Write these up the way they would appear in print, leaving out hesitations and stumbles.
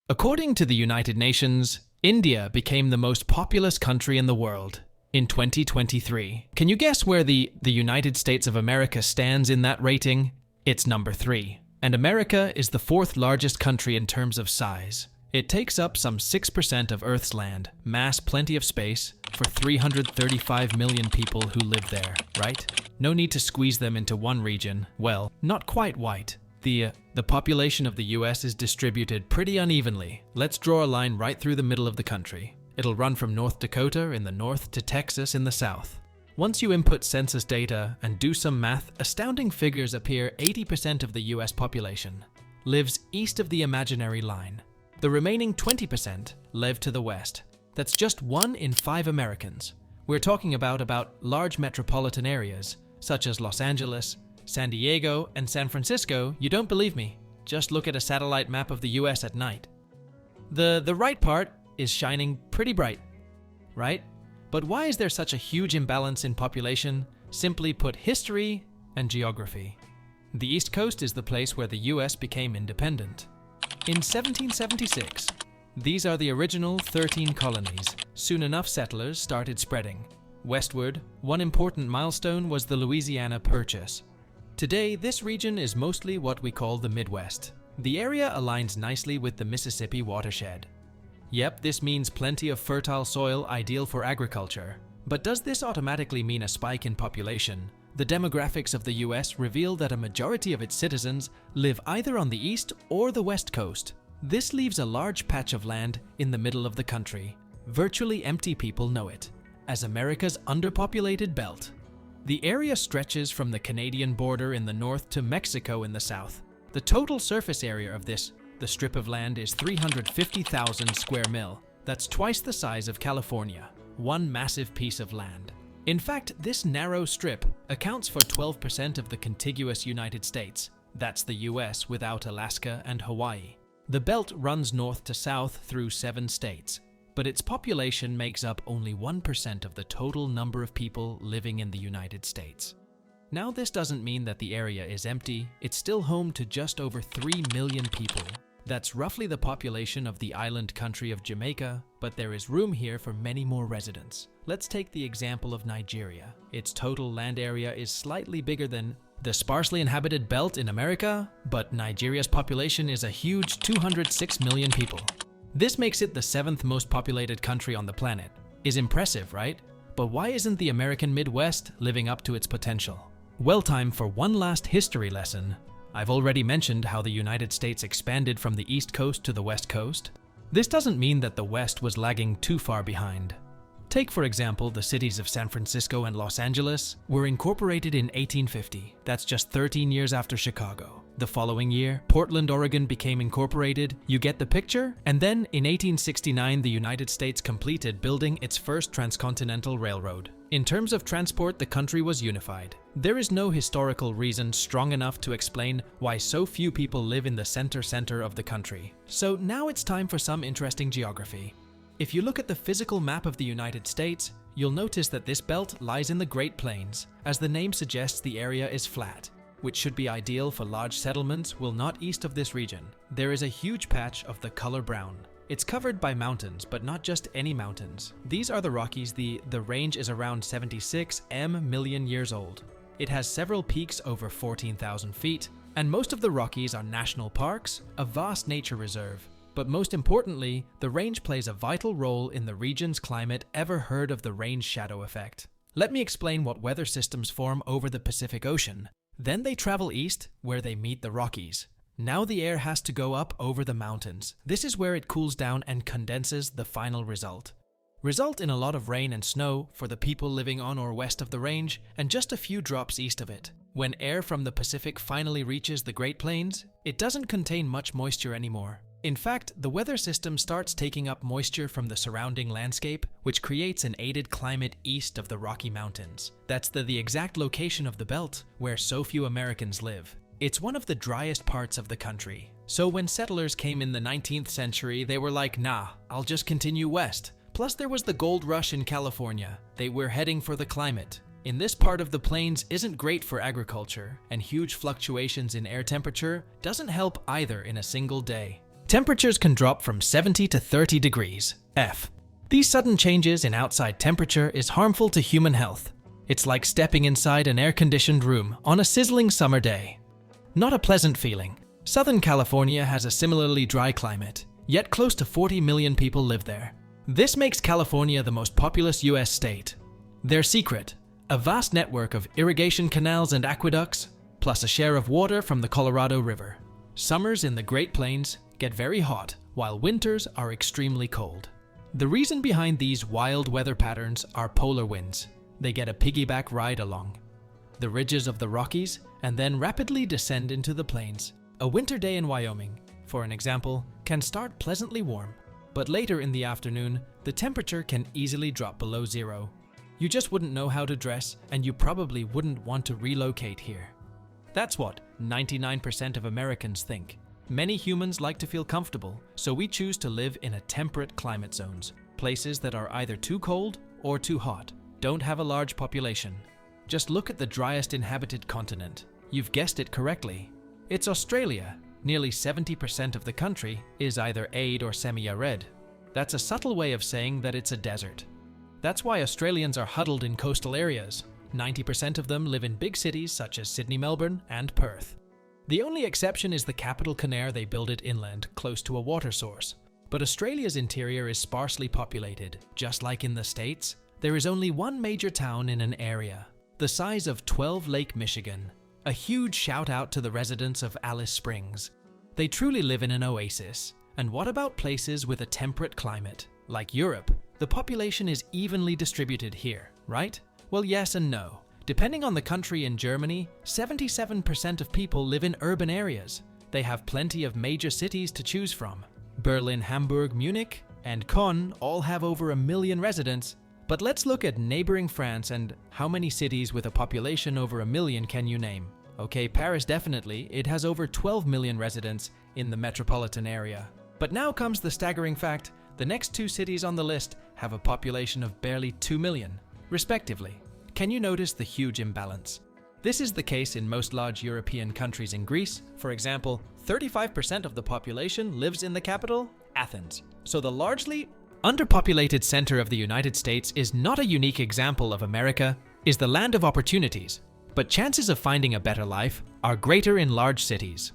According to the United Nations, India became the most populous country in the world in 2023. Can you guess where the United States of America stands in that rating? It's number 3. And America is the 4th largest country in terms of size. It takes up some 6% of Earth's land, mass plenty of space, for 335 million people who live there, right? No need to squeeze them into one region. Well, not quite white. The population of the US is distributed pretty unevenly. Let's draw a line right through the middle of the country. It'll run from North Dakota in the north to Texas in the south. Once you input census data and do some math, astounding figures appear. 80% of the US population lives east of the imaginary line. The remaining 20% live to the west. That's just 1 in 5 Americans. We're talking about large metropolitan areas, such as Los Angeles, San Diego, and San Francisco. You don't believe me? Just look at a satellite map of the US at night. The right part is shining pretty bright, right? But why is there such a huge imbalance in population? Simply put, history and geography. The East Coast is the place where the US became independent. In 1776, these are the original 13 colonies. Soon enough, settlers started spreading westward. One important milestone was the Louisiana Purchase. Today, this region is mostly what we call the Midwest. The area aligns nicely with the Mississippi watershed. Yep, this means plenty of fertile soil ideal for agriculture. But does this automatically mean a spike in population? The demographics of the US reveal that a majority of its citizens live either on the east or the west coast. This leaves a large patch of land in the middle of the country. Virtually empty. People know it as America's underpopulated belt. The area stretches from the Canadian border in the north to Mexico in the south. The total surface area of the strip of land is 350,000 square mil. That's twice the size of California. One massive piece of land. In fact, this narrow strip accounts for 12% of the contiguous United States. That's the US without Alaska and Hawaii. The belt runs north to south through 7 states, but its population makes up only 1% of the total number of people living in the United States. Now, this doesn't mean that the area is empty. It's still home to just over 3 million people. That's roughly the population of the island country of Jamaica, but there is room here for many more residents. Let's take the example of Nigeria. Its total land area is slightly bigger than the sparsely inhabited belt in America, but Nigeria's population is a huge 206 million people. This makes it the 7th most populated country on the planet. Is impressive, right? But why isn't the American Midwest living up to its potential? Well, time for one last history lesson. I've already mentioned how the United States expanded from the East Coast to the West Coast. This doesn't mean that the West was lagging too far behind. Take, for example, the cities of San Francisco and Los Angeles were incorporated in 1850. That's just 13 years after Chicago. The following year, Portland, Oregon became incorporated. You get the picture? And then, in 1869, the United States completed building its first transcontinental railroad. In terms of transport, the country was unified. There is no historical reason strong enough to explain why so few people live in the center of the country. So now it's time for some interesting geography. If you look at the physical map of the United States, you'll notice that this belt lies in the Great Plains. As the name suggests, the area is flat, which should be ideal for large settlements. Well, not east of this region. There is a huge patch of the color brown. It's covered by mountains, but not just any mountains. These are the Rockies. The range is around 76 million years old. It has several peaks over 14,000 feet, and most of the Rockies are national parks, a vast nature reserve. But most importantly, the range plays a vital role in the region's climate. Ever heard of the range shadow effect? Let me explain what weather systems form over the Pacific Ocean. Then they travel east, where they meet the Rockies. Now the air has to go up over the mountains. This is where it cools down and condenses. The final result in a lot of rain and snow for the people living on or west of the range, and just a few drops east of it. When air from the Pacific finally reaches the Great Plains, it doesn't contain much moisture anymore. In fact, the weather system starts taking up moisture from the surrounding landscape, which creates an aided climate east of the Rocky Mountains. That's the exact location of the belt where so few Americans live. It's one of the driest parts of the country. So when settlers came in the 19th century, they were like, nah, I'll just continue west. Plus there was the gold rush in California. They were heading for the climate. In this part of the plains isn't great for agriculture, and huge fluctuations in air temperature doesn't help either in a single day. Temperatures can drop from 70 to 30 degrees F. These sudden changes in outside temperature is harmful to human health. It's like stepping inside an air-conditioned room on a sizzling summer day. Not a pleasant feeling. Southern California has a similarly dry climate, yet close to 40 million people live there. This makes California the most populous US state. Their secret: a vast network of irrigation canals and aqueducts, plus a share of water from the Colorado River. Summers in the Great Plains get very hot, while winters are extremely cold. The reason behind these wild weather patterns are polar winds. They get a piggyback ride along the ridges of the Rockies and then rapidly descend into the plains. A winter day in Wyoming, for an example, can start pleasantly warm, but later in the afternoon, the temperature can easily drop below zero. You just wouldn't know how to dress, and you probably wouldn't want to relocate here. That's what 99% of Americans think. Many humans like to feel comfortable, so we choose to live in a temperate climate zones, places that are either too cold or too hot, don't have a large population. Just look at the driest inhabited continent. You've guessed it correctly. It's Australia. Nearly 70% of the country is either arid or semi-arid. That's a subtle way of saying that it's a desert. That's why Australians are huddled in coastal areas. 90% of them live in big cities such as Sydney, Melbourne, and Perth. The only exception is the capital Canberra. They build it inland, close to a water source. But Australia's interior is sparsely populated. Just like in the States, there is only one major town in an area, the size of 12 Lake Michigan. A huge shout out to the residents of Alice Springs. They truly live in an oasis. And what about places with a temperate climate? Like Europe, the population is evenly distributed here, right? Well, yes and no. Depending on the country. In Germany, 77% of people live in urban areas. They have plenty of major cities to choose from. Berlin, Hamburg, Munich, and Bonn all have over 1 million residents. But let's look at neighboring France, and how many cities with a population over 1 million can you name? Okay, Paris definitely. It has over 12 million residents in the metropolitan area. But now comes the staggering fact: the next two cities on the list have a population of barely 2 million, respectively. Can you notice the huge imbalance? This is the case in most large European countries. In Greece, for example, 35% of the population lives in the capital, Athens. So the largely underpopulated center of the United States is not a unique example of America, is the land of opportunities. But chances of finding a better life are greater in large cities.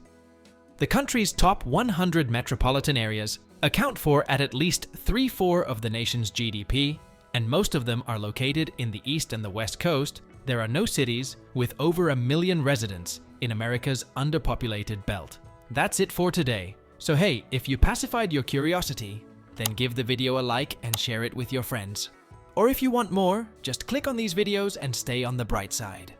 The country's top 100 metropolitan areas account for at least 3/4 of the nation's GDP, and most of them are located in the East and the West Coast. There are no cities with over 1 million residents in America's underpopulated belt. That's it for today. So hey, if you pacified your curiosity, then give the video a like and share it with your friends. Or if you want more, just click on these videos and stay on the bright side.